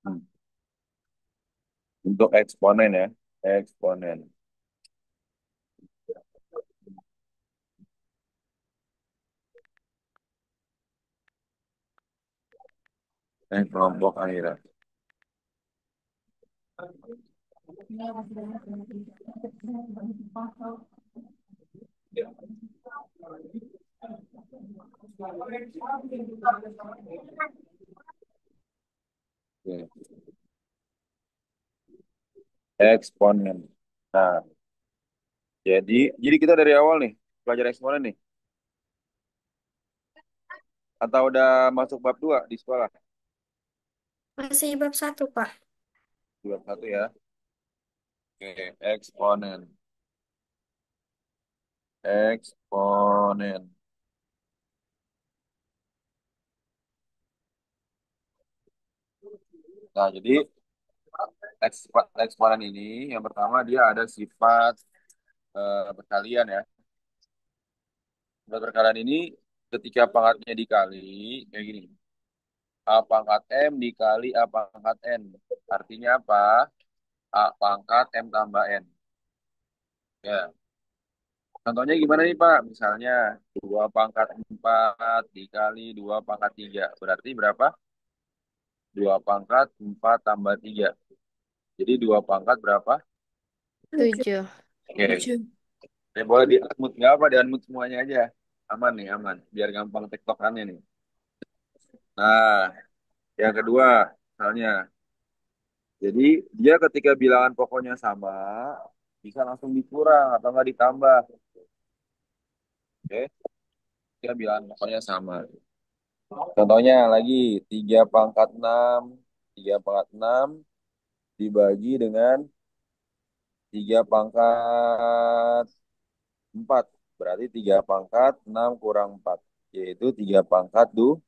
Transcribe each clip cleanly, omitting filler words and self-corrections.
Hmm. Untuk eksponen ya. Eksponen. Kelompok akhirat. Oke. Eksponen. Nah, jadi kita dari awal nih belajar eksponen nih. Atau udah masuk bab 2 di sekolah? Masih bab satu, Pak. Bab 1 ya. Oke, eksponen. Eksponen. Nah, jadi eksponen ini yang pertama dia ada sifat perkalian ya. Sifat perkalian ini ketika pangkatnya dikali kayak gini. A pangkat M dikali A pangkat N. Artinya apa? A pangkat M tambah N. Ya. Contohnya gimana nih Pak? Misalnya 2 pangkat 4 dikali 2 pangkat 3. Berarti berapa? 2 pangkat 4 tambah 3. Jadi 2 pangkat berapa? Tujuh. 7. Oke. 7. Boleh di unmute. Nggak apa, di unmute semuanya aja. Aman nih, aman. Biar gampang tektokannya nih. Nah, yang kedua, misalnya. Jadi, dia ketika bilangan pokoknya sama, bisa langsung dikurang atau nggak ditambah. Oke, dia bilangan pokoknya sama. Contohnya lagi, 3 pangkat 6, 3 pangkat 6 dibagi dengan 3 pangkat 4. Berarti 3 pangkat 6 kurang 4. Yaitu 3 pangkat 2.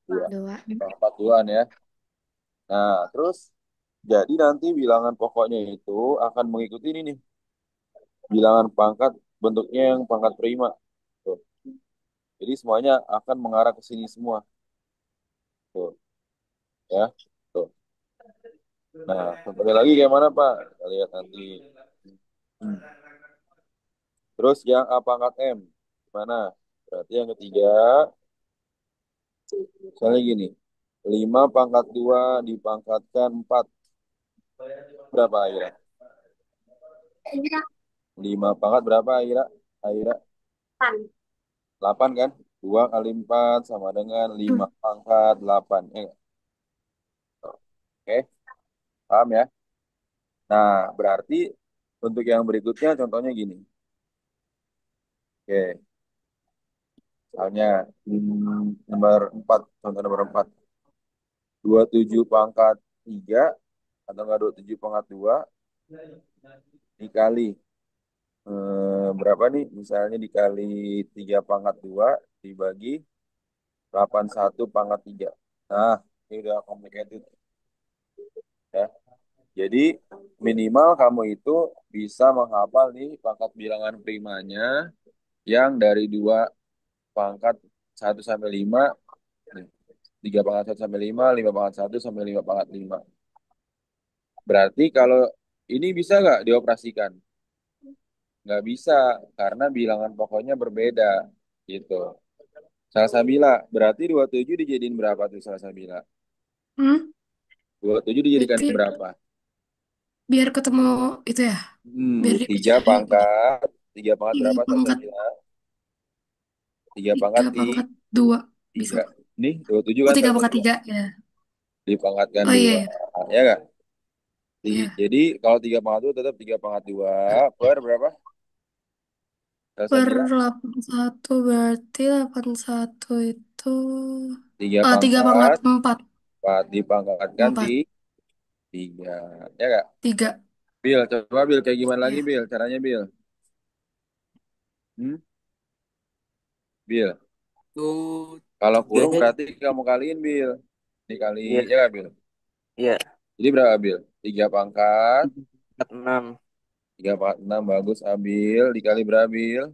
2. Pangkat 2 ya. Nah, terus jadi nanti bilangan pokoknya itu akan mengikuti ini nih. Bilangan pangkat bentuknya yang pangkat prima. Tuh. Jadi semuanya akan mengarah ke sini semua. Tuh, ya. Tuh. Nah, contohnya lagi kayak mana, Pak? Kita lihat nanti. Hmm. Terus yang A pangkat M. Gimana? Berarti yang ketiga, misalnya gini. 5 pangkat 2 dipangkatkan 4. Berapa Aira? 5 pangkat berapa Aira? Aira? 8 kan? 2 kali 4 sama dengan 5 pangkat 8. Ya nggak? Oke, paham ya? Nah, berarti untuk yang berikutnya contohnya gini. Oke, misalnya nomor 4, contoh nomor 4. 27 pangkat 3 atau enggak 27 pangkat 2 dikali berapa nih? Misalnya dikali 3 pangkat 2 dibagi 81 pangkat 3. Nah, ini udah complicated ya. Jadi minimal kamu itu bisa menghafal nih pangkat bilangan primanya yang dari 2 pangkat 1 sampai 5, nih, 3 pangkat 1 sampai 5, 5 pangkat 1 sampai 5 pangkat 5. Berarti kalau ini bisa nggak dioperasikan? Nggak bisa, karena bilangan pokoknya berbeda gitu. Salsabila, berarti 27 dijadiin berapa tuh salsabila? Hmm? 27 dijadikan Berarti berapa? biar ketemu itu ya, biar 3 dipicahin. pangkat, 3 pangkat Tiga berapa pangkat salsabila? 3 tiga pangkat pangkat dua bisa. 3. Nih, 27 Oh, kan tiga pangkat salsabila. tiga ya. Dipangkatkan Oh iya 2. ya. Ya nggak? Iya. Jadi kalau 3 pangkat 2 tetap 3 pangkat 2 per berapa? Per Salsabila 81 berarti 81 itu 3 tiga pangkat pangkat empat 4 dipangkatkan di empat 3. Ya nggak? tiga Bil, coba Bil kayak gimana lagi ya. Bil? Caranya Bil? Hmm? Bil, Itu kalau kurung tiganya berarti kamu kaliin Bil. Dikali, ya ya nggak Bil? ya Jadi berapa Bil? 3 pangkat, 6 3 pangkat 6 bagus Abil. Dikali berapa Bil?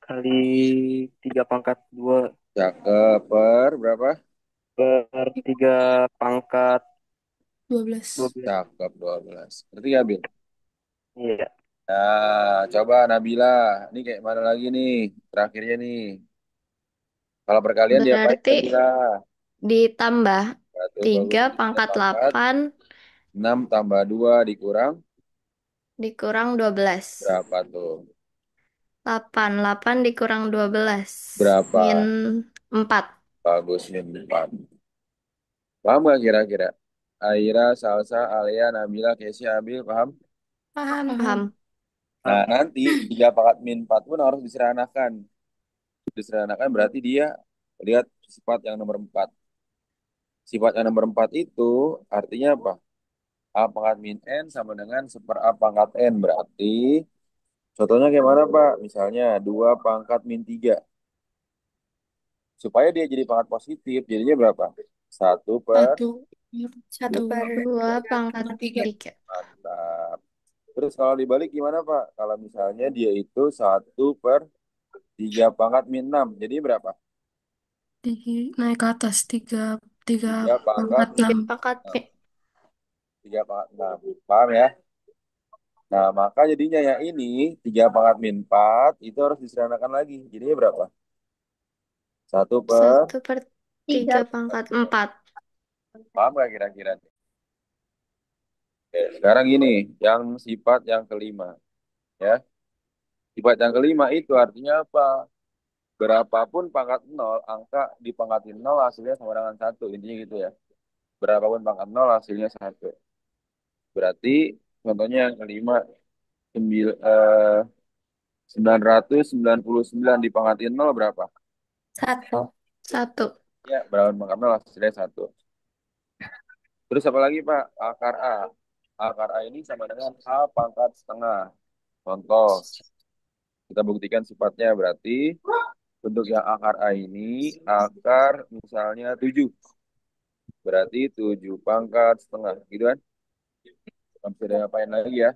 kali 3 pangkat 2 Cakep per berapa? per 3 pangkat 12. 12. Cakep 12. Berarti ya, Bil? Iya. Nah, coba Nabila. Ini kayak mana lagi nih? Terakhirnya nih. Kalau perkalian diapain Berarti Nabila? ditambah Satu bagus 3 tiga pangkat pangkat. 8 6 tambah 2 dikurang dikurang 12. berapa tuh? 8. 8 dikurang 12. Min Berapa? 4. Bagus min 4. Paham gak kira-kira? Aira, Salsa, Alia, Nabila, Kesya, Abil, paham? Paham. Paham? Nah, Paham. nanti 3 pangkat min 4 pun harus diseranakan. Diseranakan berarti dia lihat sifat yang nomor 4. Sifat yang nomor 4 itu artinya apa? A pangkat min N sama dengan seper A pangkat N. Berarti contohnya kayak mana, Pak? Misalnya 2 pangkat min 3. Supaya dia jadi pangkat positif, jadinya berapa? Satu per 1 Satu per 2 2 pangkat per 3. 3. mantap. Terus kalau dibalik gimana, Pak? Kalau misalnya dia itu 1/3 pangkat min 6. Jadi berapa? Naik ke atas 3 3 3 pangkat pangkat 3 6. pangkat 6. 3 pangkat 6. Paham ya? Nah, maka jadinya yang ini 3 pangkat min 4 itu harus diseranakan lagi. Jadinya berapa? Satu per 1/3 pangkat 4. paham nggak kira-kira? Oke, sekarang ini yang sifat yang kelima, ya. Sifat yang kelima itu artinya apa? Berapapun pangkat nol, angka di pangkatin nol hasilnya sama dengan satu. Intinya gitu ya. Berapapun pangkat nol hasilnya satu. Berarti contohnya yang kelima, 999 dipangkatin nol berapa? 1. 1. Ya, berapapun pangkat nol hasilnya satu. Terus apa lagi Pak? Akar A. Akar A ini sama dengan A pangkat setengah. Contoh, kita buktikan sifatnya berarti untuk yang akar A ini, akar misalnya 7. Berarti 7 pangkat setengah. Gitu kan? Nggak bisa ngapain lagi ya.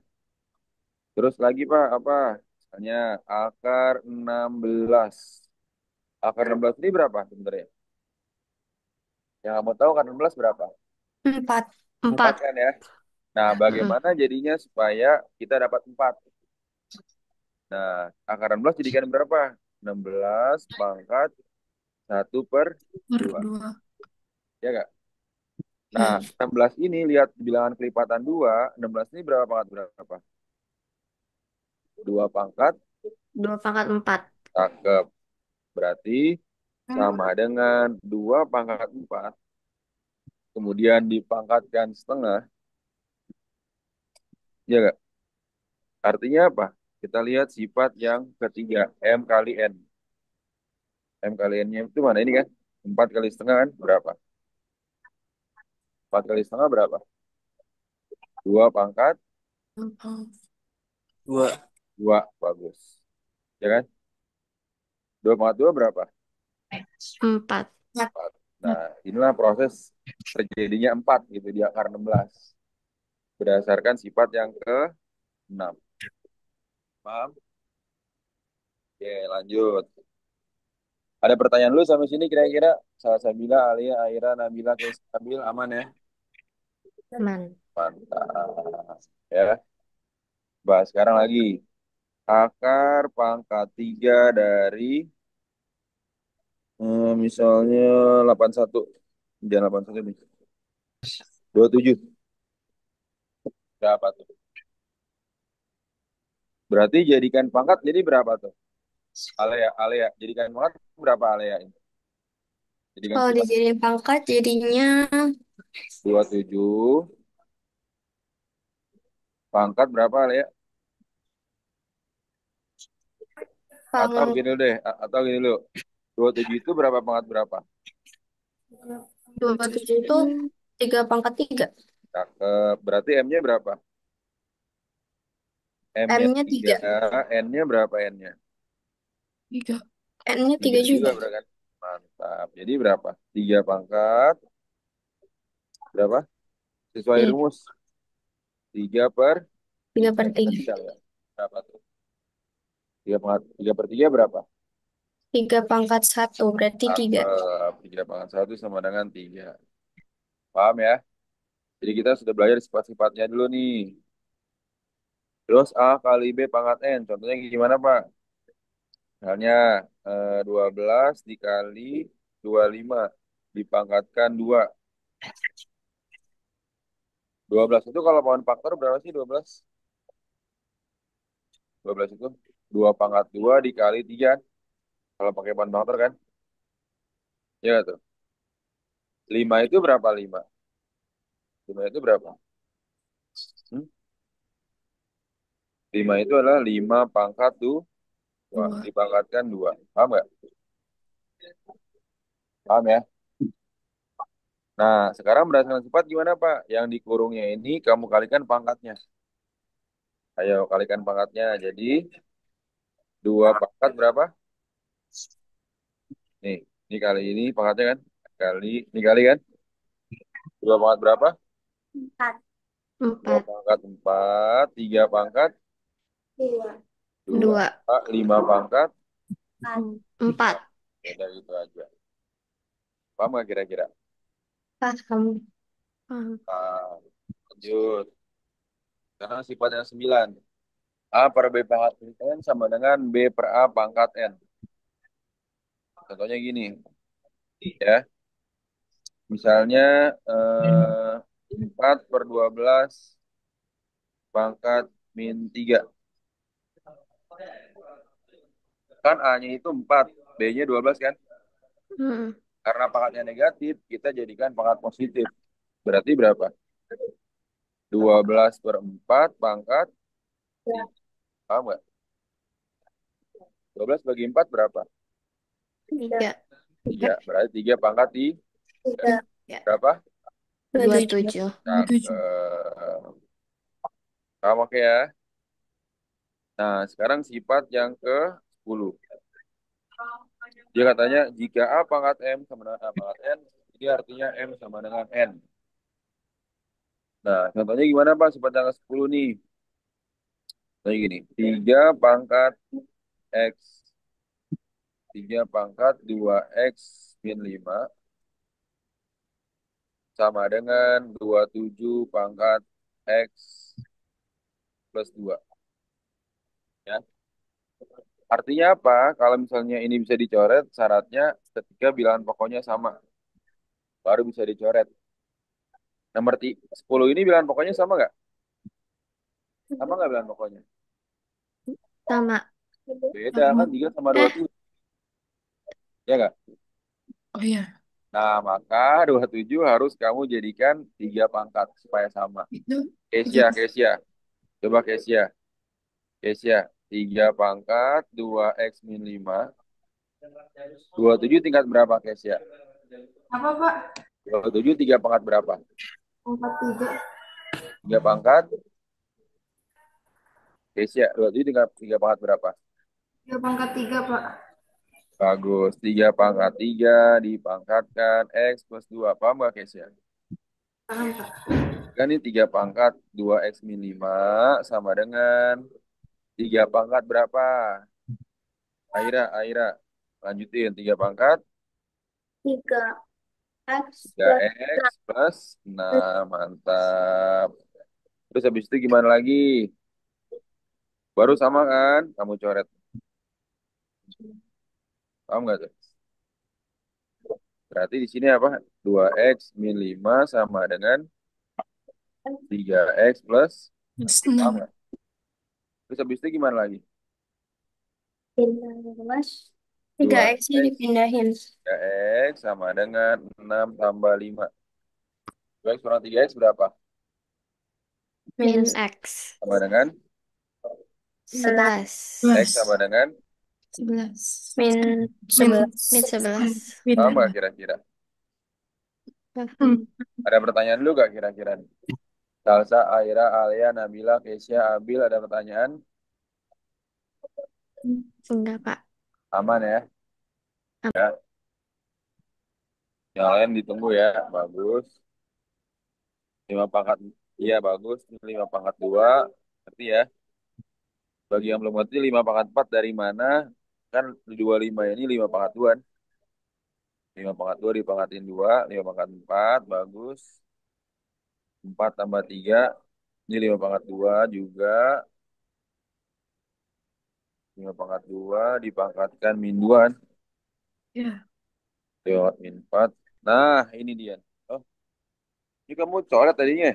Terus lagi Pak, apa? Misalnya akar 16. Akar 16 ini berapa sebenarnya? Yang kamu tahu akar 16 berapa? 4. 4 4. kan ya? Nah, bagaimana jadinya supaya kita dapat 4? Nah, akar 16 jadikan berapa? 16 pangkat 1/2. Per 2. Ya nggak? Nah, Ya. 16 ini lihat bilangan kelipatan 2. 16 ini berapa pangkat berapa? 2 pangkat 2 pangkat 4. cakep. Berarti sama dengan 2 pangkat 4. Kemudian dipangkatkan setengah. Ya nggak? Artinya apa? Kita lihat sifat yang ketiga. M kali N. M kali N-nya itu mana ini kan? 4 kali setengah kan? Berapa? 4 kali setengah berapa? 2 pangkat 2. 2. Bagus. Ya kan? 2 pangkat 2 berapa? 4. 4. Nah, inilah proses terjadinya 4 gitu di akar 16. Berdasarkan sifat yang ke-6. Paham? Oke, lanjut. Ada pertanyaan lu sampai sini kira-kira? Salsabila, Alia, Aira, Nabila, Kesabil, aman ya? Aman. Mantap. Ya, bahas sekarang lagi. Akar pangkat 3 dari misalnya 81. Jangan 81 nih. 27. Berapa tuh? Berarti jadikan pangkat jadi berapa tuh? Alea, Alea. Jadikan pangkat berapa Alea ini? Jadikan Kalau sifat dijadiin pangkat jadinya 27. Pangkat berapa Alea? Atau pang gini deh, atau gini dulu. 27 itu berapa pangkat berapa? 27 itu 3 pangkat 3. Cakep. Berarti M-nya berapa? M-nya M-nya 3. 3. N-nya berapa N-nya? 3. N-nya 3 3 juga juga. berarti kan? Mantap. Jadi berapa? 3 pangkat berapa? Sesuai Iya, rumus. 3 per 3. 3/3. Berapa tuh? 3/3 berapa? 3 pangkat 1 berarti 3. Cakep. 3 pangkat 1 sama dengan 3. Paham ya? Jadi kita sudah belajar sifat-sifatnya dulu nih. Terus A kali B pangkat N. Contohnya gimana, Pak? Misalnya 12 dikali 25 dipangkatkan 2. 12 itu kalau pohon faktor berapa sih 12? 12 itu 2 pangkat 2 dikali 3. Kalau pakai pohon faktor kan? Ya nggak tuh. 5 itu berapa 5? 5 itu berapa? Hmm? 5 itu adalah 5 pangkat 2 Dua. dipangkatkan 2. Paham nggak? Paham ya? Nah, sekarang berdasarkan sifat gimana, Pak? Yang dikurungnya ini kamu kalikan pangkatnya. Ayo kalikan pangkatnya. Jadi 2 pangkat berapa? Nih, ini kali ini pangkatnya kan? Ini kali kan? 2 pangkat berapa? Empat. 2 Empat. pangkat 4, 3 pangkat Dua. 2, Dua. 5 pangkat Empat. 4. Udah gitu aja. Paham nggak kira-kira? Paham. Paham. Nah, lanjut. Sekarang sifat yang 9. A per B pangkat N sama dengan B per A pangkat N. Contohnya gini, ya. Misalnya 4 per 12 pangkat min 3. Kan A-nya itu 4, B-nya 12 kan? Hmm. Karena pangkatnya negatif, kita jadikan pangkat positif. Berarti berapa? 12 per 4 pangkat 3. Paham nggak? 12 bagi 4 berapa? Tiga. 3. Berarti 3 pangkat 3. Tiga. Ya. Berapa? 27. 27. Cakep. Paham oke ya? Nah, sekarang sifat yang ke-10. Dia katanya, jika A pangkat M sama dengan A pangkat N, ini artinya M sama dengan N. Nah, contohnya gimana, Pak? Sifat yang ke-10 nih. Kayak gini, 3 pangkat X, 3 pangkat 2X min 5 sama dengan 27 pangkat X plus 2. Ya. Artinya apa? Kalau misalnya ini bisa dicoret, syaratnya ketika bilangan pokoknya sama, baru bisa dicoret. Nomor 10 ini bilangan pokoknya sama nggak? Sama nggak bilangan pokoknya? Sama. Beda kan, Sama. 3 sama Eh, 27. Ya nggak? Oh iya. Nah, maka 27 harus kamu jadikan 3 pangkat supaya sama. Itu tiga. Kesia, Kesia. Coba Kesia. Kesia, 3 pangkat 2X min 5. 27 tingkat berapa, Kesia? Apa, Pak? 27 3 pangkat berapa? Empat tiga. 3 pangkat. Kesia, 27 tingkat 3 pangkat berapa? Tiga pangkat tiga, Pak. Bagus. 3 pangkat 3 dipangkatkan X plus 2. Paham gak, Kesia? Paham, Pak. Kan ini 3 pangkat 2X min 5 sama dengan 3 pangkat berapa? Aira, Aira. Lanjutin. 3 pangkat tiga. X tiga plus x plus 6. Mantap. Terus habis itu gimana lagi? Baru sama kan? Kamu coret. Paham nggak tuh? Berarti di sini apa? 2X min 5 sama dengan 3X plus. Plus Paham 6. nggak? Terus habis itu gimana lagi? pindah mas. Tiga Dua X-nya x dipindahin. 3X sama dengan 6 tambah 5. 2X kurang 3X berapa? Min X. Sama dengan 11. X sama 11. dengan. 11. Min Min. 11. Min 11. Paham nggak Pindah. kira-kira? Paham. Hmm. Ada pertanyaan dulu nggak kira-kira? Salsa, Aira, Alia, Nabila, Kesia, Abil, ada pertanyaan? Enggak, Pak. Aman ya? Ya. Yang lain ditunggu ya. Bagus. 5 pangkat. Iya, bagus. 5 pangkat 2. Ngerti ya? Bagi yang belum ngerti, 5 pangkat 4 dari mana? Kan 25 ini 5 pangkat 2. 5 pangkat 2 dipangkatin 2. 5 pangkat 4. Bagus. 4 tambah 3. Ini 5 pangkat 2 juga. 5 pangkat 2 dipangkatkan min 2. Ya. Lewat min 4. Nah, ini dia. Oh, ini kamu coret tadinya.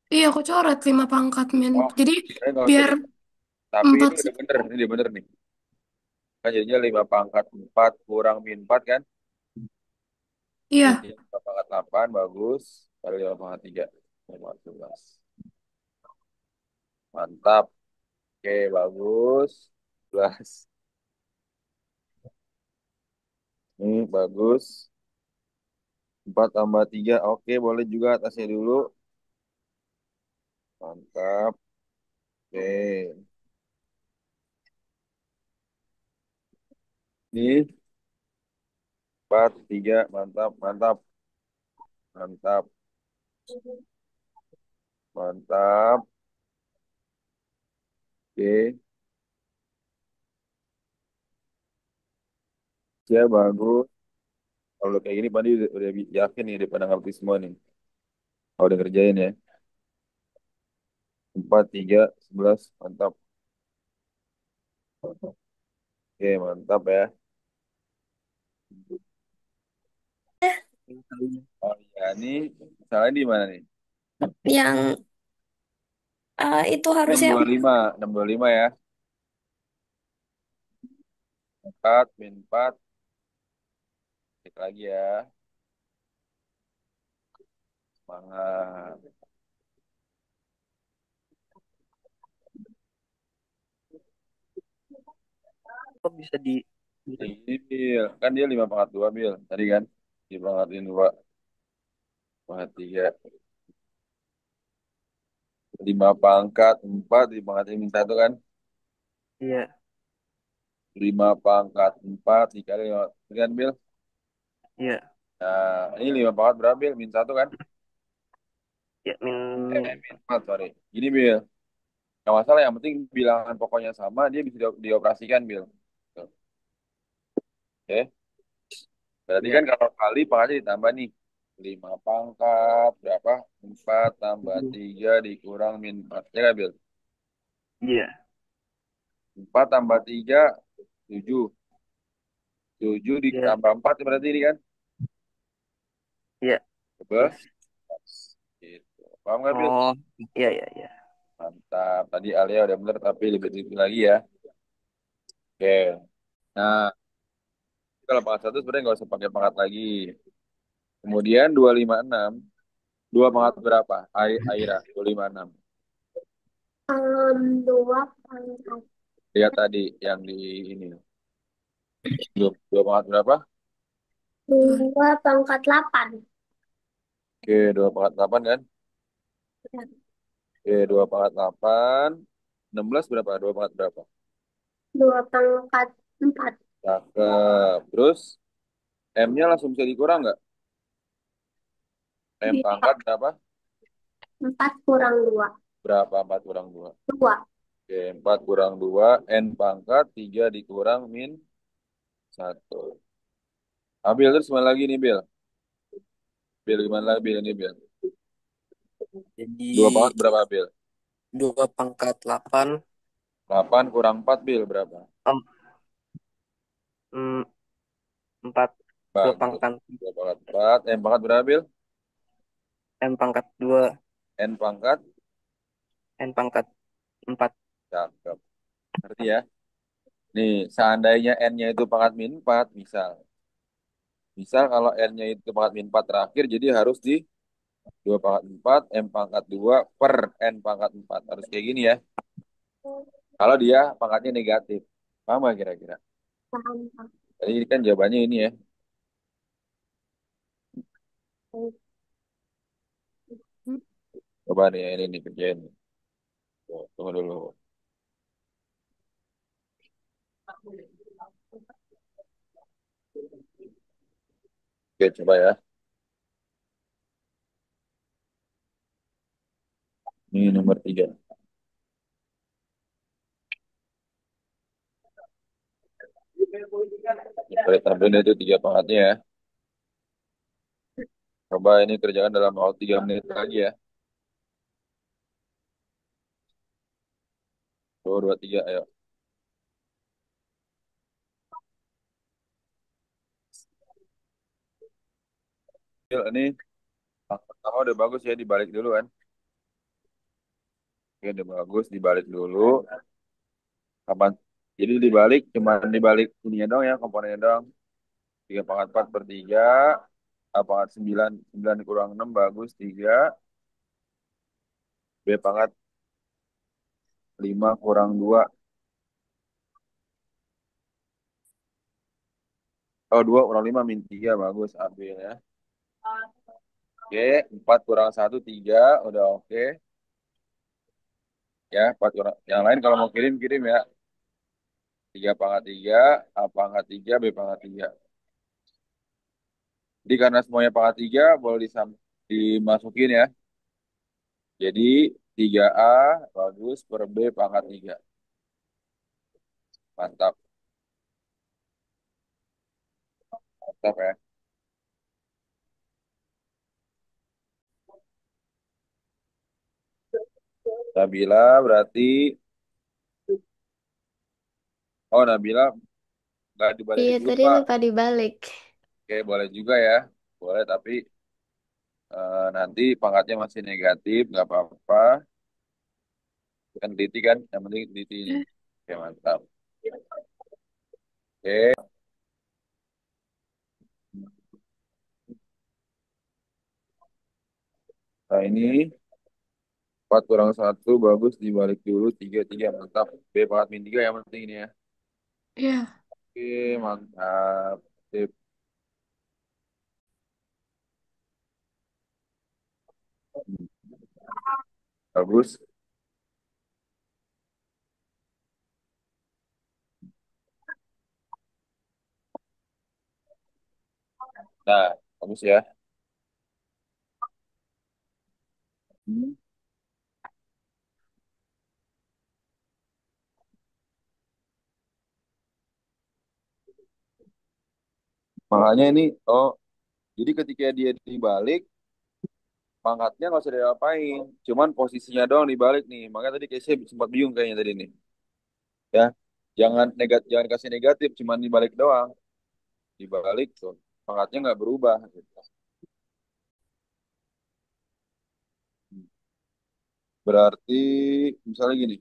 Iya, aku coret 5 pangkat min. Oh, Jadi saya nggak usah biar deh. Tapi 4 ini udah bener. Ini udah bener nih. Kan jadinya 5 pangkat 4 kurang min 4 kan? iya. Jadi 5 pangkat 8, bagus. Kali 5 pangkat 3. 15. Mantap. Oke, bagus. 11. Ini bagus. 4 tambah 3. Oke, boleh juga atasnya dulu. Mantap. Oke. Ini 4, 3. Mantap, mantap. Mantap, mantap. Oke. Ya, bagus. Kalau kayak gini, Pandi udah yakin nih, daripada ngerti semua nih. Kalau udah ngerjain ya. 4, 3, 11. Mantap. Oke, mantap ya. Oh iya, ini misalnya di mana nih? Yang itu Ini harusnya 65, 625 ya. 4, min 4. Cek lagi ya. Semangat. Kok bisa di Ini Bil. Kan dia 5 pangkat 2 Bil. Tadi kan. Dipangkatin 2. Pangkat 3. 5 pangkat 4 dipangkatin min 1 kan. iya 5 pangkat 4 dikali 5. Kan Bil? iya Nah, ini 5 pangkat berapa Bil? Min 1 kan? ya Min 4, sorry. Gini Bil. Nggak masalah, yang penting bilangan pokoknya sama, dia bisa dioperasikan Bil. Tuh. Oke. Berarti ya kan kalau kali pangkatnya ditambah nih. 5 pangkat berapa? 4 tambah 3 dikurang min 4. Ya nggak Bil? iya 4 tambah 3, 7. 7 iya ditambah 4 berarti ini kan? iya Coba. terus Gitu. Paham nggak Bil? oh iya iya iya Mantap. Tadi Alia udah bener tapi lebih tinggi lagi ya. Oke. Nah, kalau pangkat satu sebenarnya nggak usah pakai pangkat lagi. Kemudian 256. Dua pangkat berapa? Aira, 256. dua pangkat Lihat tadi yang di ini. Dua pangkat berapa? Dua. 8. Oke, 2 pangkat 8 kan? Oke, 2 pangkat 8. 16 berapa? 2 pangkat berapa? 2 pangkat 4. Cakep. Terus M-nya langsung bisa dikurang nggak? M Bisa. pangkat berapa? 4 kurang 2. Berapa? 4 kurang 2. 2. Oke, 4 kurang 2. N pangkat 3 dikurang min 1. Ambil terus mana lagi nih, Bil? Bil, gimana lagi, Bil? Ini, Bil. jadi 2 pangkat berapa, Bil? 2 pangkat 8 8 kurang 4 Bil, berapa? em, em, 4 dua Bagus. pangkat 2 pangkat 4. M pangkat berapa, Bil? M pangkat 2 N pangkat. N pangkat 4 Cakep. Ngerti ya? Nih, seandainya N-nya itu pangkat min 4, misal. Misal kalau N-nya itu pangkat min 4 terakhir, jadi harus di 2 pangkat 4, M pangkat 2 per N pangkat 4. Harus kayak gini ya. Kalau dia pangkatnya negatif. Paham nggak kira-kira? Paham. Jadi ini kan jawabannya ini ya. Coba nih, ini nih kerjain. Tuh, tunggu dulu. Oke, coba ya. Ini nomor 3. Kita tampilin itu 3 pangkatnya ya. Coba ini kerjakan dalam waktu 3 menit lagi ya. Oh, 23, ayo. Yuk, ini pertama udah bagus ya, dibalik dulu kan. Oke, udah bagus, dibalik dulu. Kapan? Jadi dibalik, cuma dibalik ininya dong ya, komponennya dong. 3/4 per 3, A pangkat 9, 9 kurang 6 bagus, 3. B/5 kurang 2. Oh, 2/5 min 3 bagus, ambil ya. Oke, 4 kurang 1 3, udah oke. Ya, 4 kurang. Yang lain kalau mau kirim, kirim ya. 3/3, A/3, B/3. Jadi karena semuanya pangkat 3, boleh dimasukin ya. Jadi 3A bagus per B/3. Mantap, mantap ya. Nabila berarti, oh Nabila nggak Iya, dibalikin dulu tadi Pak. lupa dibalik. Oke, boleh juga ya. Boleh, tapi nanti pangkatnya masih negatif, nggak apa-apa. Kan teliti kan, yang penting teliti ini. Oke, mantap. Oke, nah ini 4 kurang 1 bagus, dibalik dulu, 3 3 mantap. B/3 yang penting ini ya. Iya. Oke, mantap. Sip. Bagus. Nah, bagus ya. Hmm. Makanya ini, oh, jadi ketika dia dibalik, pangkatnya nggak usah diapain. Cuman posisinya doang dibalik nih. Makanya tadi kayak saya sempat bingung kayaknya tadi nih. Ya, jangan kasih negatif, cuman dibalik doang. Dibalik tuh, pangkatnya nggak berubah. Gitu. Berarti, misalnya gini,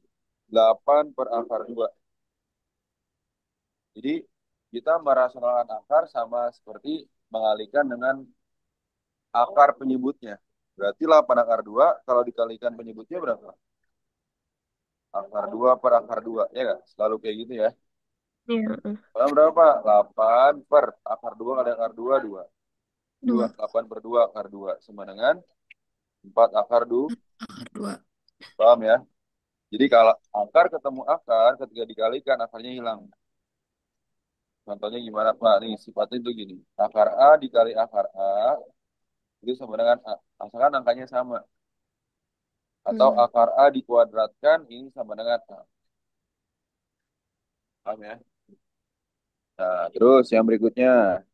8/2. Jadi, kita merasionalkan akar sama seperti mengalihkan dengan akar penyebutnya. Berarti 8/2 kalau dikalikan penyebutnya berapa? Akar 2/2, ya nggak? Selalu kayak gitu ya. Iya. Sekarang berapa? 8 per akar 2 kali akar 2, 2. 2, 2 8/2 akar 2. Sama dengan 4 akar 2. akar 2. Paham ya? Jadi kalau akar ketemu akar, ketika dikalikan akarnya hilang. Contohnya gimana Pak? Nih sifatnya itu gini. Akar A dikali akar A, itu sama dengan A. Asalkan angkanya sama. Atau Hmm. akar A dikuadratkan, ini sama dengan A. Paham ya? Nah, terus yang berikutnya.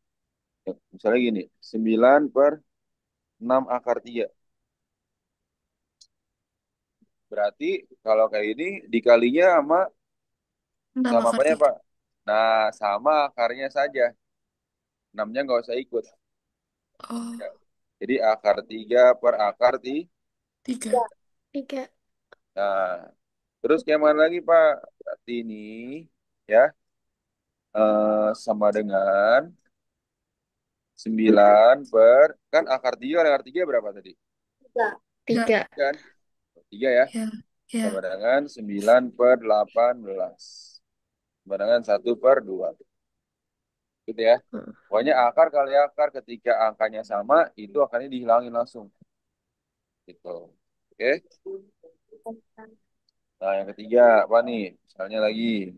Misalnya gini, 9/6 akar 3. Berarti kalau kayak ini dikalinya sama 6 sama akar apanya 3. Pak? Nah, sama akarnya saja. 6-nya nggak usah ikut. Oh, Ya. Jadi akar 3 per akar 3. 3. 3. Nah, terus kayak mana lagi Pak? Berarti ini ya sama dengan 9 per, kan akar 3 berapa tadi? 3. 3. 3. Kan? 3 ya. Ya. Sama Ya. dengan 9/18. Sama dengan 1/2. Gitu ya. Hmm. Pokoknya akar kali akar ketika angkanya sama, itu akarnya dihilangin langsung. Gitu. Oke. Nah, yang ketiga apa nih? Misalnya lagi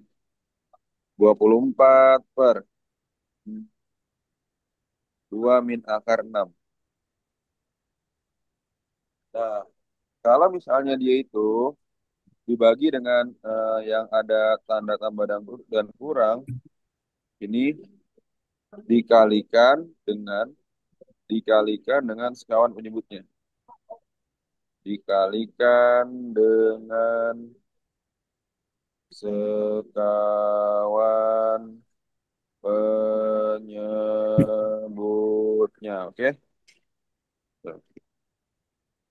24/2 min akar 6. Nah, kalau misalnya dia itu dibagi dengan yang ada tanda tambah dan kurang, ini dikalikan dengan sekawan penyebutnya. Dikalikan dengan sekawan penyebutnya. Oke?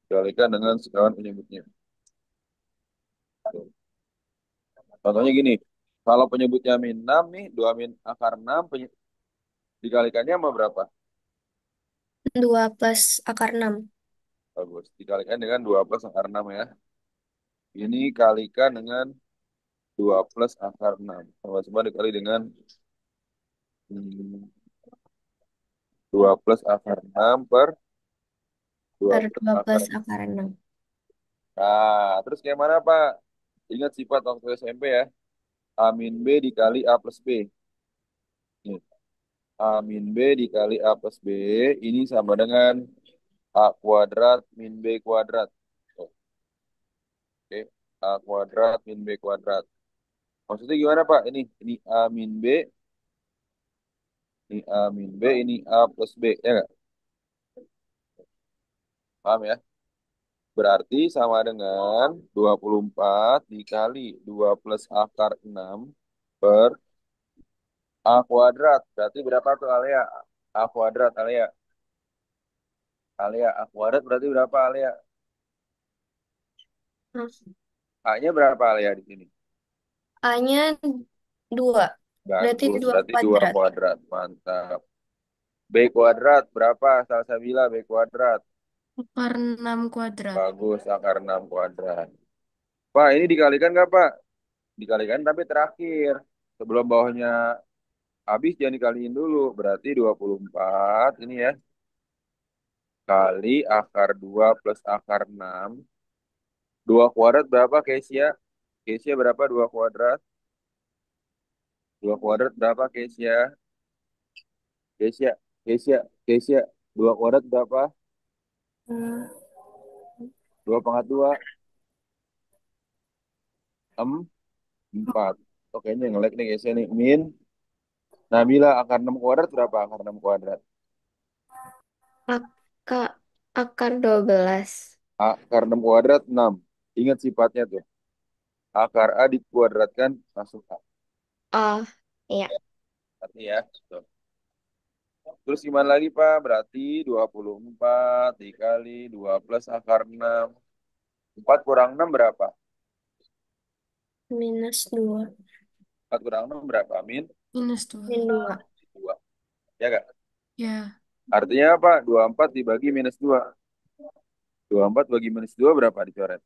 Dikalikan dengan sekawan penyebutnya. Contohnya gini, kalau penyebutnya min 6 nih, 2 min akar 6, dikalikannya sama berapa? 2 plus akar 6. Bagus. Dikalikan dengan 2 plus akar 6 ya. Ini kalikan dengan 2 plus akar 6. Sama-sama dikali dengan 2 plus akar 6 per 2 Per plus 2 akar plus 6. akar 6. Nah, terus kayak mana Pak? Ingat sifat waktu SMP ya. A min B dikali A plus B. Nih, A min B dikali A plus B. Ini sama dengan A kuadrat min B kuadrat. Oke. A kuadrat min B kuadrat. Maksudnya gimana Pak? Ini A min B. Ini A min B. Ini A plus B. Ya nggak? Paham ya? Berarti sama dengan 24 dikali 2 plus akar 6 per A kuadrat. Berarti berapa tuh Alia? A kuadrat Alia. Alia, A kuadrat berarti berapa Alia? A-nya berapa Alia di sini? A-nya 2. Berarti Bagus, 2 berarti 2 kuadrat. kuadrat. Mantap. B kuadrat berapa? Salsabila B kuadrat. Akar 6 kuadrat. Bagus, akar 6 kuadrat. Pak, ini dikalikan nggak Pak? Dikalikan tapi terakhir. Sebelum bawahnya habis jangan dikaliin dulu. Berarti 24 ini ya. Kali akar 2 plus akar 6. 2 kuadrat berapa Kesia? Kesia berapa 2 kuadrat? 2 kuadrat berapa Kesia? Kesia, Kesia, Kesia. 2 kuadrat berapa? Hmm, 2 pangkat 2. 4. Oke, ini nge-lag nih Kesia nih. Min. Nabila akar 6 kuadrat berapa? Akar 6 kuadrat. Akar, akar 12. Akar 6 kuadrat 6. Ingat sifatnya tuh. Akar A dikuadratkan masuk A. Oh, iya. Arti ya. Tuh. Terus gimana lagi Pak? Berarti 24 dikali 2 plus akar 6. 4 kurang 6 berapa? -2. 4 kurang 6 berapa? Min Minus 2. Min 2. 2. Ya nggak? Ya, Artinya apa? 24 dibagi minus 2. 24 bagi minus 2 berapa dicoret?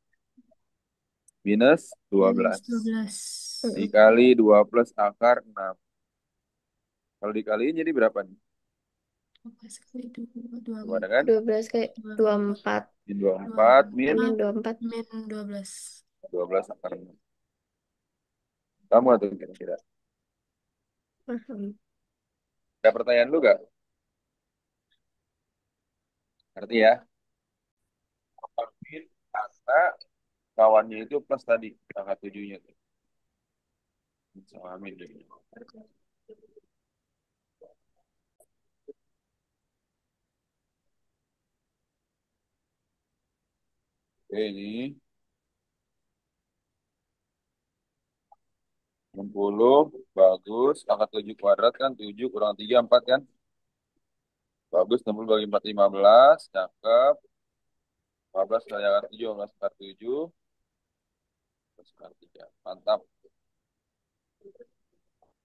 Minus minus 12. 12. Mm-mm. Dikali 2 plus akar 6. Kalau dikaliin jadi berapa nih? 12 kali 2, Sama 24. dengan 12 kayak 24. min 24 min Min 24. Min 12. 12 akar 6. Kamu atau kira-kira? Paham. Ada pertanyaan lu gak? Ngerti ya? Min karena kawannya itu plus tadi. Angka 7-nya tuh. Sama min. Oke, ini 60. Bagus. Angka 7 kuadrat kan. 7 kurang 3, 4 kan? Bagus. 60 bagi 4, 15. Cakep. 15 kali akar 7, 15 akar 7. Terus akar 3. Mantap.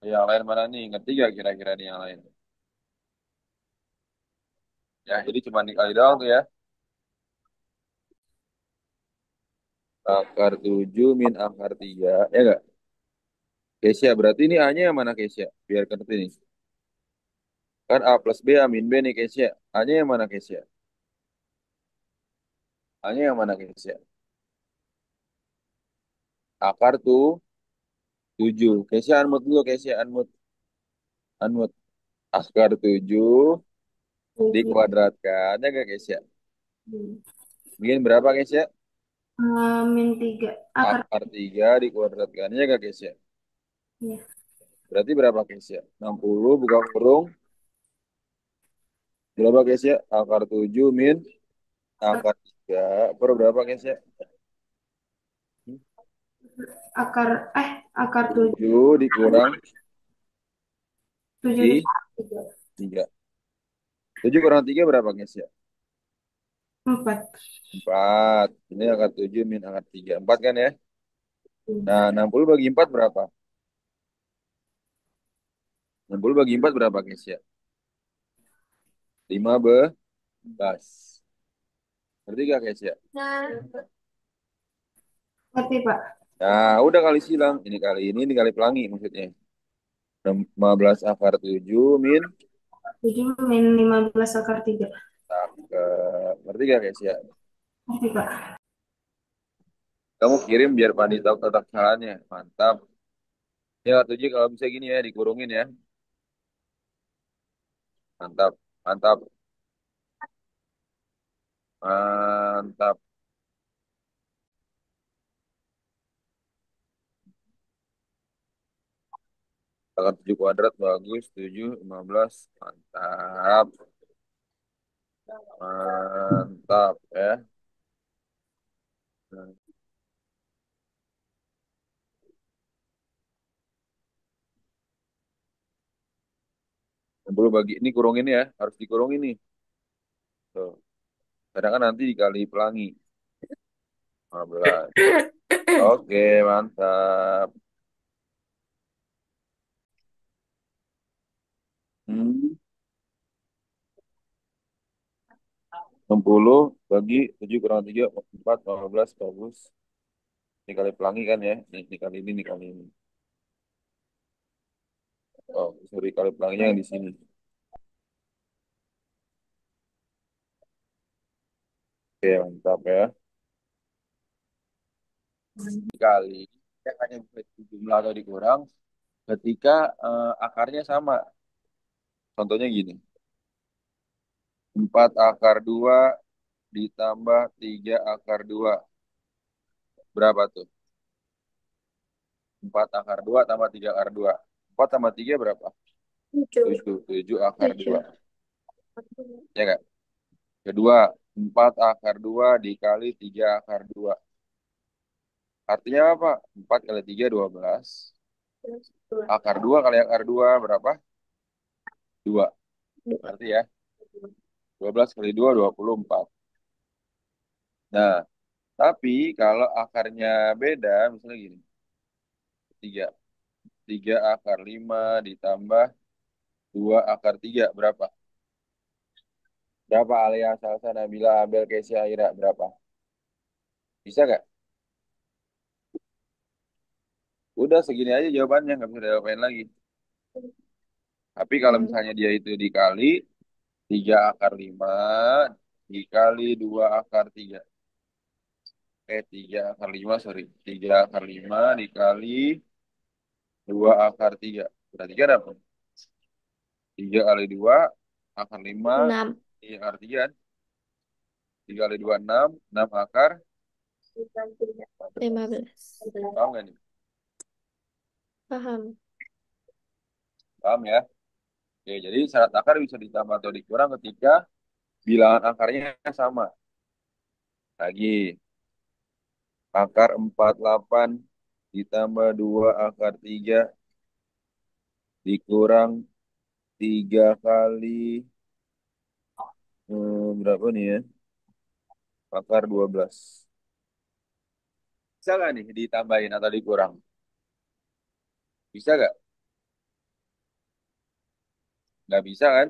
Yang lain mana nih? Ngerti gak kira-kira nih yang lain? Ya, jadi cuma dikali doang tuh ya. Akar 7 min akar 3. Ya enggak? Kesia, berarti ini A-nya yang mana Kesia? Biar ngerti nih. Kan A plus B, A min B nih Kesia. A-nya yang mana Kesia? A-nya yang mana Kesia? Akar tuh 7. Kesia unmute dulu, Kesia unmute. Unmute. Akar 7 dikuadratkan. Ya enggak Kesia? Bikin berapa Kesia? Min 3. Akar 3 dikuadratkan. Ya enggak Kesia? Iya. Berarti berapa Kesia? 60 buka kurung. Berapa Kesia? Akar 7 min akar 3 per berapa Kesia? Akar Akar 7. 7 dikurang 7 di dikali 3. 3. 7 kurang 3 berapa guys ya? 4. 4. Ini akar 7 min akar 3. 4 kan ya? Nah, 60 bagi 4 berapa? 60 bagi 4 berapa guys ya? 15. Ngerti gak guys ya? Ngerti, Pak? Nah, udah kali silang. Ini kali pelangi maksudnya. 15 akar 7 min 7 min 15 akar 3. ngerti gak guys ya? Ngerti, Pak? Kamu kirim biar Fandi tahu tata caranya. Mantap. Ya, 7 kalau bisa gini ya, dikurungin ya. Mantap. Mantap. Mantap. Akar 7 kuadrat bagus. 7, 15. Mantap. Mantap ya. Nah, 60 bagi ini kurungin ya, harus dikurungin nih. Tuh. Karena kan nanti dikali pelangi. 15. Oke, mantap. Hmm. 60 bagi 7 kurang 3, 4, 15, bagus. Ini kali pelangi kan ya. Ini kali ini kali ini. Oh, sorry, kali pelanginya yang di sini. Oke, mantap ya. Dikali, ya hanya bisa dijumlah atau dikurang ketika akarnya sama. Contohnya gini. 4 akar 2 ditambah 3 akar 2. Berapa tuh? 4 akar 2 tambah 3 akar 2. 4 tambah 3 berapa? 7. 7. 7 akar 2. 7. Ya nggak? Kedua, 4 akar 2 dikali 3 akar 2. Artinya apa? 4 kali 3, 12. Akar 2 kali akar 2 berapa? 2. Berarti ya, 12 kali 2, 24. Nah, tapi kalau akarnya beda, misalnya gini. 3. 3 akar 5 ditambah 2 akar 3 berapa? Berapa Alia, Salsa, Nabila, Abel, Kesia, Aira? Berapa? Bisa nggak? Udah segini aja jawabannya, nggak bisa diapain lagi. Tapi kalau misalnya dia itu dikali 3 akar 5 dikali 2 akar 3. 3 akar 5, sorry. 3 akar 5 dikali 2 akar 3. Berarti kan apa? 3 kali 2 akar 5 6. akar 3. 3 kali 2, 6. 6 akar. 15. Paham nggak nih? Paham. Paham ya? Oke, jadi syarat akar bisa ditambah atau dikurang ketika bilangan akarnya sama. Lagi, akar 48 ditambah 2 akar 3 dikurang 3 kali berapa nih ya? Akar 12. Bisa nggak nih ditambahin atau dikurang? Bisa nggak? Nggak bisa kan?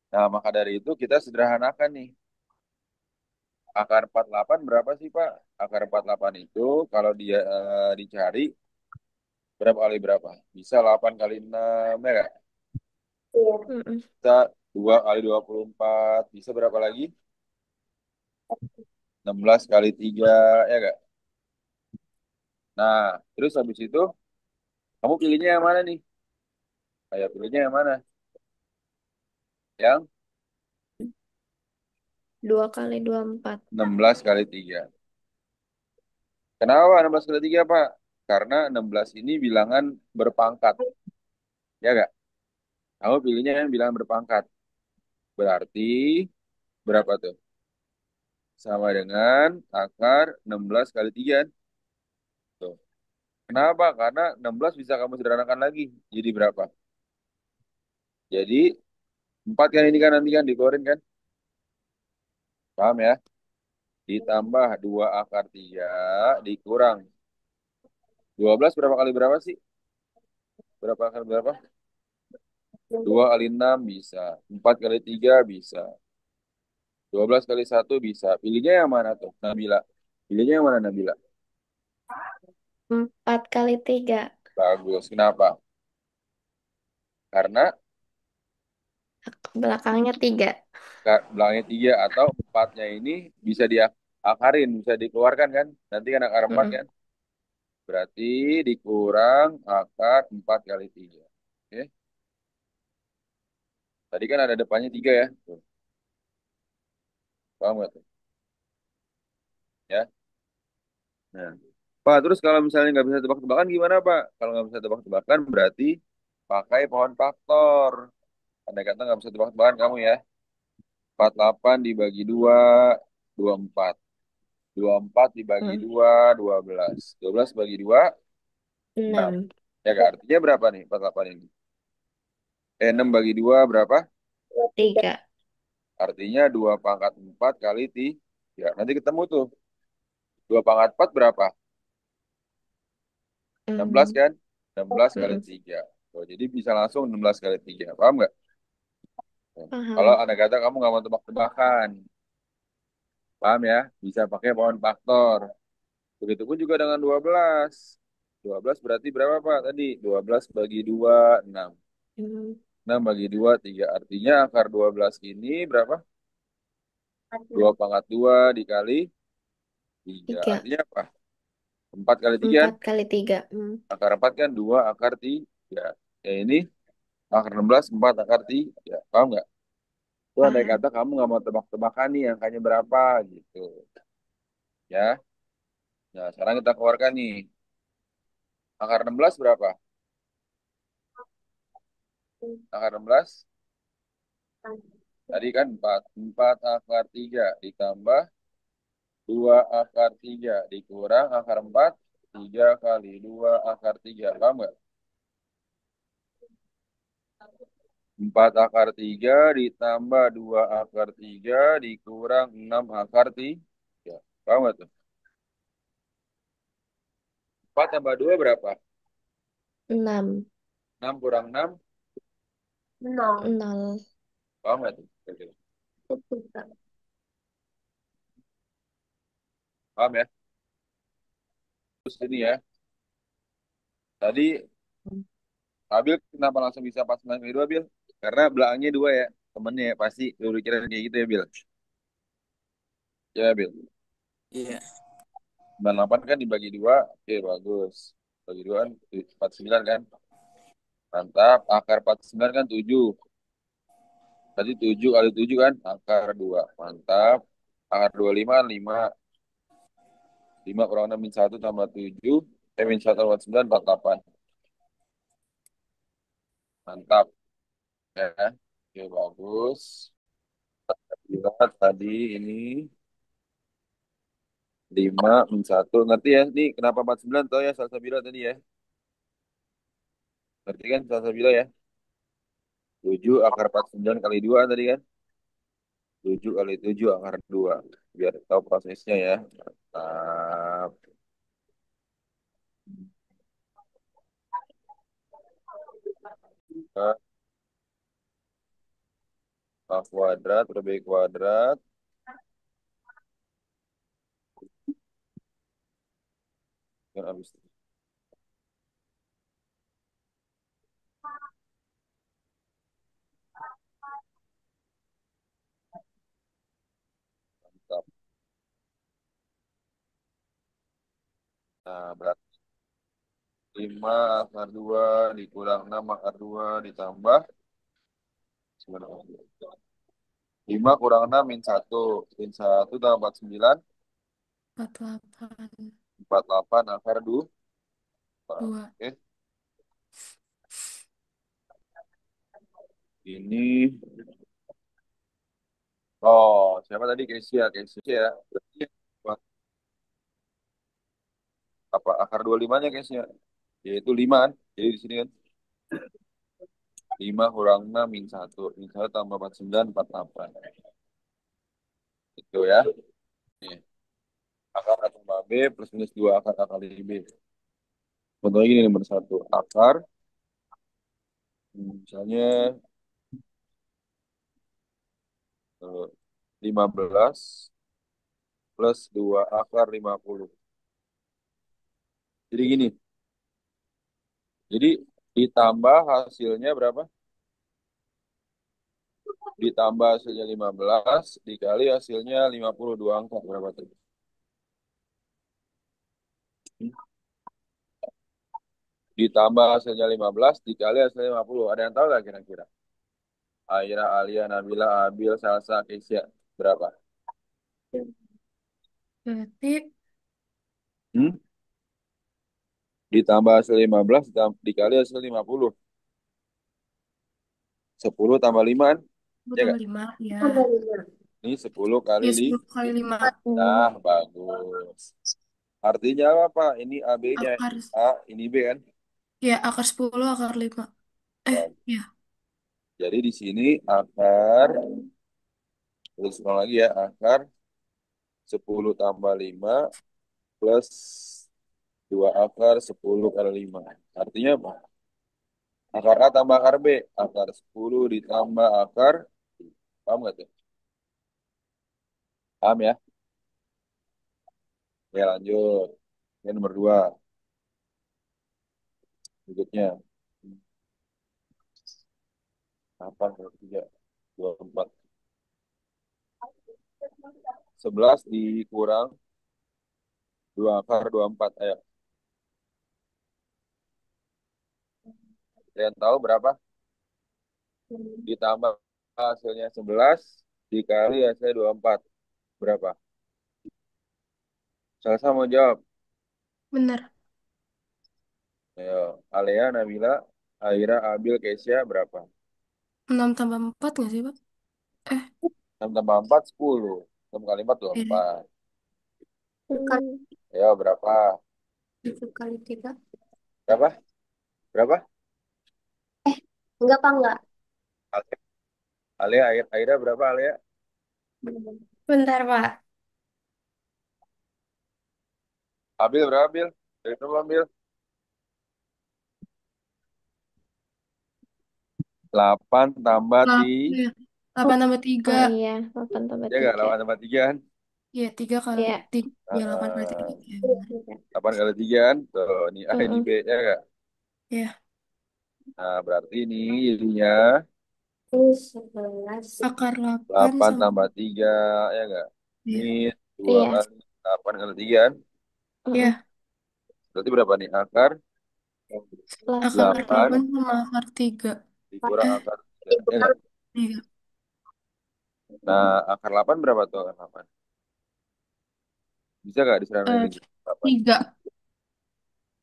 Nah, maka dari itu kita sederhanakan nih. Akar 48 berapa sih, Pak? Akar 48 itu kalau dia dicari berapa kali berapa? Bisa 8 kali 6 ya nggak? Iya. Bisa 2 kali 24. Bisa berapa lagi? 16 kali 3 ya nggak? Nah, terus habis itu kamu pilihnya yang mana nih? Kayak pilihnya yang mana? Yang 2 kali 24. 16 kali 3. Kenapa 16 kali 3, Pak? Karena 16 ini bilangan berpangkat. Ya nggak? Kamu pilihnya yang bilangan berpangkat. Berarti berapa tuh? Sama dengan akar 16 kali 3. Tuh. Kenapa? Karena 16 bisa kamu sederhanakan lagi. Jadi berapa? Jadi 4 kan ini kan nanti kan dikeluarin kan? Paham ya? Ditambah 2 akar 3 dikurang 12 berapa kali berapa sih? Berapa kali berapa? 2 kali 6 bisa. 4 kali 3 bisa. 12 kali 1 bisa. Pilihnya yang mana tuh, Nabila? Pilihnya yang mana, Nabila? 4 kali 3. Bagus. Kenapa? Karena Belakangnya 3. belakangnya 3 atau 4-nya ini bisa diakarin, bisa dikeluarkan kan? Nanti kan akar 4 Mm-mm. kan? Berarti dikurang akar 4 kali 3. Oke. Tadi kan ada depannya 3 ya. Tuh, paham nggak tuh? Ya. Nah. Pak, terus kalau misalnya nggak bisa tebak-tebakan gimana, Pak? Kalau nggak bisa tebak-tebakan berarti pakai pohon faktor. Andai kata nggak bisa tebak-tebakan kamu ya. 48 dibagi 2, 24. 24 dibagi Mm. 2, 12. 12 bagi 2, 6. 6. Ya kan? Artinya berapa nih 48 ini? 6 bagi 2 berapa? 3. Artinya 2 pangkat 4 kali 3. Nanti ketemu tuh. 2 pangkat 4 berapa? 16 Mm. kan? 16 kali Mm-mm. 3. Oh, jadi bisa langsung 16 kali 3. Paham nggak? Kalau Paham. anda kata kamu nggak mau tebak-tebakan. Paham ya? Bisa pakai pohon faktor. Begitupun juga dengan 12. 12 berarti berapa, Pak? Tadi 12 bagi 2, 6. Mm. 6 bagi 2, 3. Artinya akar 12 ini berapa? 2 pangkat 2 dikali 3. 3. Artinya apa? 4 kali 3 kan? 4 kali 3. Akar 4 kan 2 akar 3. Ya ini akar 16, 4 akar 3. Paham nggak? Itu andai Paham. kata kamu nggak mau tebak-tebakan nih angkanya berapa gitu. Ya. Nah, sekarang kita keluarkan nih. Akar 16 berapa? Akar 16 tadi kan 4. 4 akar 3 ditambah 2 akar 3 dikurang akar 4. 3 kali 2 akar 3. Paham nggak? 4 akar 3 ditambah 2 akar 3 dikurang 6 akar 3. Paham nggak tuh? 4 tambah 2 berapa? 6. 6 kurang 6. Nol. 0. Paham nggak tuh? Oke. Paham ya? Terus ini ya. Tadi Abil kenapa langsung bisa 49 kali 2, Bil? Karena belakangnya 2 ya. Temennya ya. Pasti udah kira kayak gitu ya, Bil. Ya, Bil. Iya. 98 kan dibagi 2. Oke, bagus. Bagi 2 kan 49 kan. Mantap. Akar 49 kan 7. Tadi 7 kali 7 kan akar 2. Mantap. Akar 25 kan 5. 5 kurang 6 min 1 tambah 7. Min 1 tambah 9, 48. Mantap. Ya. Oke, bagus. Lihat tadi ini 5 min 1. Ngerti ya? Ini kenapa 49 tau ya Salsabila tadi ya? Ngerti kan Salsabila ya? 7 akar 49 kali 2 tadi kan? 7 kali 7 akar 2. Biar tahu prosesnya ya. Mantap. A kuadrat per B kuadrat. Kan habis itu. Mantap. Nah, berarti 5 akar 2 dikurang 6 akar 2 ditambah 5 kurang 6 min 1. Min 1 tambah 49. 48. 48 akar 2. 2. Oke. Ini. Oh, siapa tadi? Kesia. Kesia ya. Berarti berapa? Akar 25-nya guysnya. Yaitu 5 kan. Jadi di sini kan 5 kurang 6 min 1. Min 1 tambah 49, 48. Itu ya. Nih. Akar 1 tambah B plus minus 2 akar A kali B. Contohnya gini nomor 1. Akar, misalnya 15 plus 2 akar 50. Jadi gini. Jadi ditambah hasilnya berapa? Ditambah hasilnya 15 dikali hasilnya 52 angka berapa tuh? Ditambah hasilnya 15 dikali hasilnya 50. Ada yang tahu nggak kira-kira? Aira, Alia, Nabila, Abil, Salsa, Kesia. Berapa? Berarti Hmm? Ditambah hasil 15 dikali hasil 50. 10 tambah 5 kan? Ya tambah nggak? 5 ya. Tambah 5. Ini 10 kali Ya 10 kali 5 Nah, bagus. Artinya apa, Pak? Ini AB-nya. akar. A, ini B kan? Ya, akar 10 akar 5. Bagus. Ya, Jadi di sini akar, terus ulang lagi ya, akar 10 tambah 5 plus 2 akar 10 kali 5. Artinya apa? Akar A tambah akar B. Akar 10 ditambah akar. Paham nggak tuh? Paham ya? Ya lanjut. Ini nomor 2. Berikutnya. 8 kali 3. 24. 11 dikurang 2 akar 24. Ayo. Kalian tahu berapa? Ditambah hasilnya 11 dikali hasilnya 24. Berapa? Salah mau jawab. benar. Ayo. Alea, Nabila, Aira, Abil, Kesia berapa? 6 tambah 4 nggak sih, Pak? Eh, 6 tambah 4, 10. 6 kali 4, eh, 24. Kali Ayo, berapa? 7 kali 3. Berapa? Berapa? Enggak, Pak, enggak. Alea, Aira berapa, Alea? bentar, Pak. Abil berapa, Bil? Dari berapa, Bil? 8 tambah Lah, ya. 8 tambah 3. Oh iya, 8 tambah ya nggak? 3. 8 tambah 3 kan? Ya, 3 kali Iya. 3. Ya, 8 kali 3. Eh, Ya, benar. 8 kali 3 kan? Tuh, ini A, ini B, Mm-mm. ya nggak? Ya, Nah, berarti ini jadinya Ini 11. akar 8 8 sama. tambah 3, ya nggak? Ini Ya, 2 Iya. kali 8 kali 3 kan? Mm-mm. ya. Berarti berapa nih? Akar Akar 8. 8 8 sama akar 3. dikurang Eh, akar 3, ya Dikurang nggak? 3. Nah, akar 8 berapa tuh akar 8? Bisa nggak Eh, diserahin 8? 3.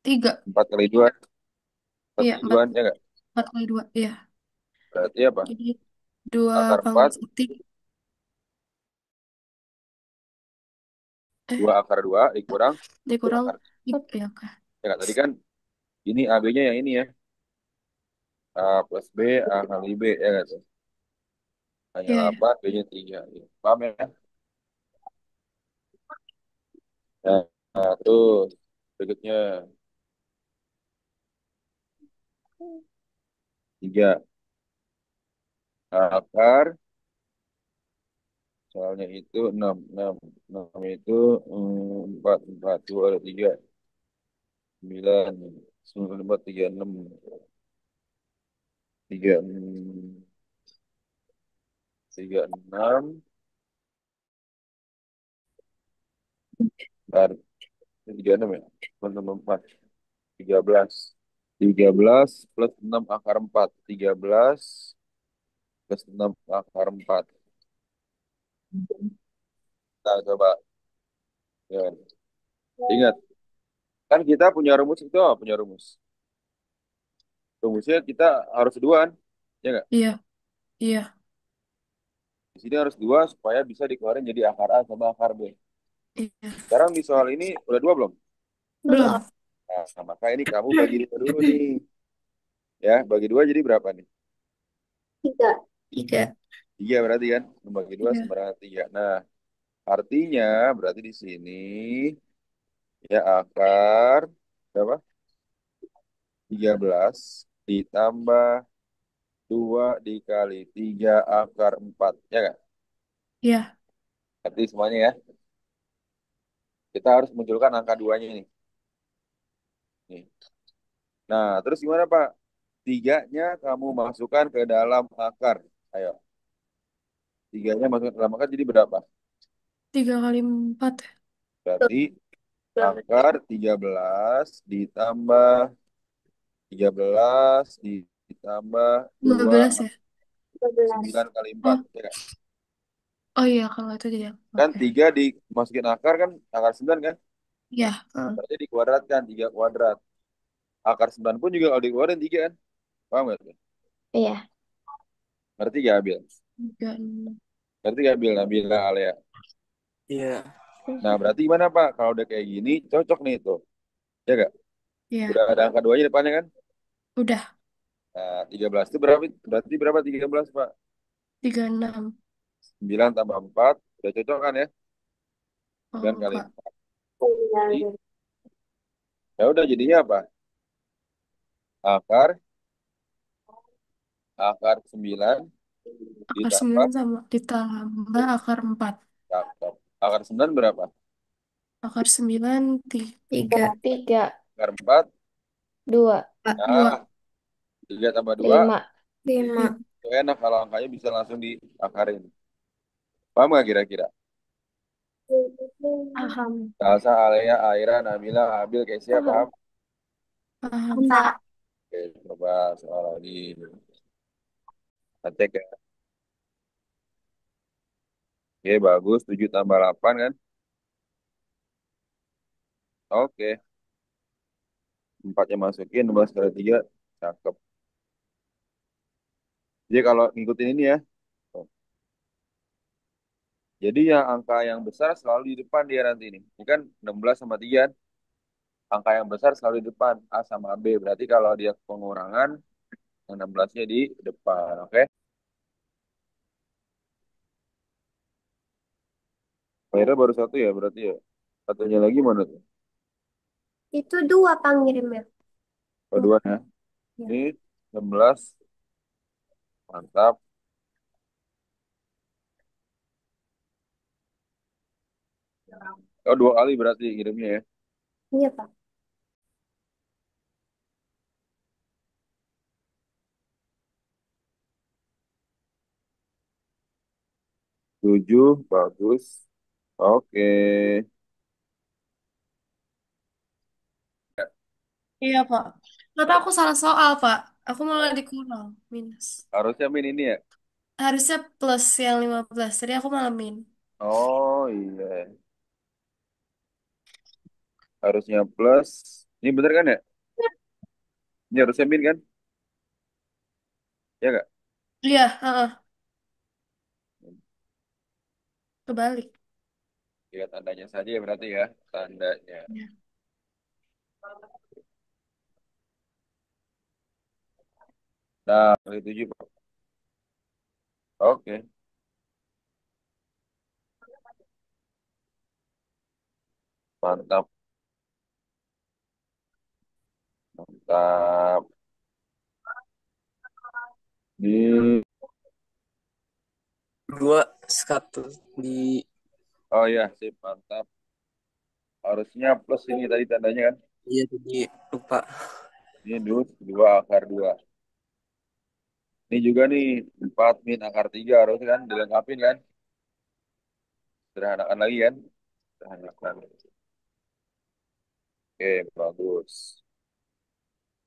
3. 4 kali 2, 4 Iya, kali 2, 4. ya nggak? 4 kali 2. Iya. Berarti apa? Jadi 2 Akar pangkat 4, 1. 2 Eh, akar 2 dikurang 2 dikurang akar. 3. Ya, oke. Ya nggak? Tadi kan ini AB-nya yang ini ya. A plus B, A kali B, ya nggak tuh? A-nya Iya, iya. 8, B-nya 3. Paham ya? Nah, terus berikutnya 3. Akar, soalnya itu 6. 6, 6 itu 4, 4, 2 ada 3. 9, 9, 4, 3, 6. 3, 3, 6. Bentar, 3, 6 ya? 4, 13. 13 plus 6 akar 4. 13 plus 6 akar 4. Nah, coba. Ya. Ingat, kan kita punya rumus itu apa? Punya rumus. Rumusnya kita harus duaan. Ya nggak? Iya, iya, Di sini harus 2 supaya bisa dikeluarin jadi akar A sama akar B. iya. Sekarang di soal ini udah 2 belum? Belum. Belum. Nah, maka ini kamu bagi dua dulu nih. Ya, bagi dua jadi berapa nih? 3. 3. Tiga berarti kan? Membagi dua Iya. sama dengan tiga. Nah, artinya berarti di sini ya akar berapa? 13 ditambah 2 dikali 3 akar 4. Ya kan? Iya. Berarti semuanya ya. Kita harus munculkan angka duanya nih. Nih. Nah, terus gimana Pak? Tiganya kamu masukkan ke dalam akar. Ayo, tiganya masukkan ke dalam akar jadi berapa? 3 kali 4. Berarti akar 13 ditambah 13 ditambah lima 2 belas ya? 12. 9 kali 4. Oh, Ya kan? oh iya kalau itu jadi Kan oke. 3 dimasukin akar kan akar 9 kan? Iya. Berarti dikuadratkan 3 kuadrat. Akar 9 pun juga kalau dikeluarin 3 kan? Paham gak? Iya. Ngerti gak Abil? 36. Ngerti gak Abil? Nabila Alia. Iya. Nah berarti gimana Pak? Kalau udah kayak gini cocok nih itu. Ya gak? Udah Iya. ada angka duanya depannya kan? Udah. Nah 13 itu berapa? Berarti berapa 13 Pak? 36. 9 tambah 4. Udah cocok kan ya? 9 Oh kali enggak. 4. Jadi, 9. ya udah jadinya apa? Akar akar 9 Akar ditambah 9 sama ditambah akar 4. akar. Akar 9 berapa? Akar 9 3. 3, Akar 4. 2, Nah, 2. 3 tambah 2. 5. 5. Itu enak kalau angkanya bisa langsung diakarin. Paham gak kira-kira? Paham. Salsa, Alea, Aira, Nabila, Abil, Kesia, paham? Paham. Paham. Pak. Oke, coba soal lagi. Kita cek ya. Oke, bagus. 7 tambah 8 kan? Oke. 4-nya masukin, 12 kali 3. Cakep. Jadi kalau ngikutin ini ya. Jadi yang angka yang besar selalu di depan dia nanti ini. Ini kan 16 sama 3 kan? Angka yang besar selalu di depan. A sama B. Berarti kalau dia pengurangan, yang 16-nya di depan. Oke? Akhirnya baru satu ya berarti ya. Satunya lagi mana tuh? Itu 2 pengirimnya. Kedua ya. Ya. Ini 16. Mantap. Oh, 2 kali berarti kirimnya ya. Iya, Pak. 7, bagus. Oke. Iya, Pak. Ternyata aku salah soal, Pak. Aku malah dikurang. Minus. Harusnya min ini ya. Harusnya plus yang 15. Jadi aku malah min. Oh iya. Harusnya plus. Ini bener kan ya? Ini harusnya min kan? Ya nggak? Iya, heeh. Kebalik. Lihat tandanya saja ya berarti ya. Tandanya. Iya. Nah, kali 7. Oke. Mantap. Mantap. Di. 2, 1 di. Oh iya, sip. Mantap. Harusnya plus ini tadi tandanya kan. Iya tadi lupa. Ini dulu 2 akar 2. Ini juga nih 4 min akar 3 harusnya kan dilengkapin kan. Sederhanakan lagi kan. Sederhanakan. Oke, bagus.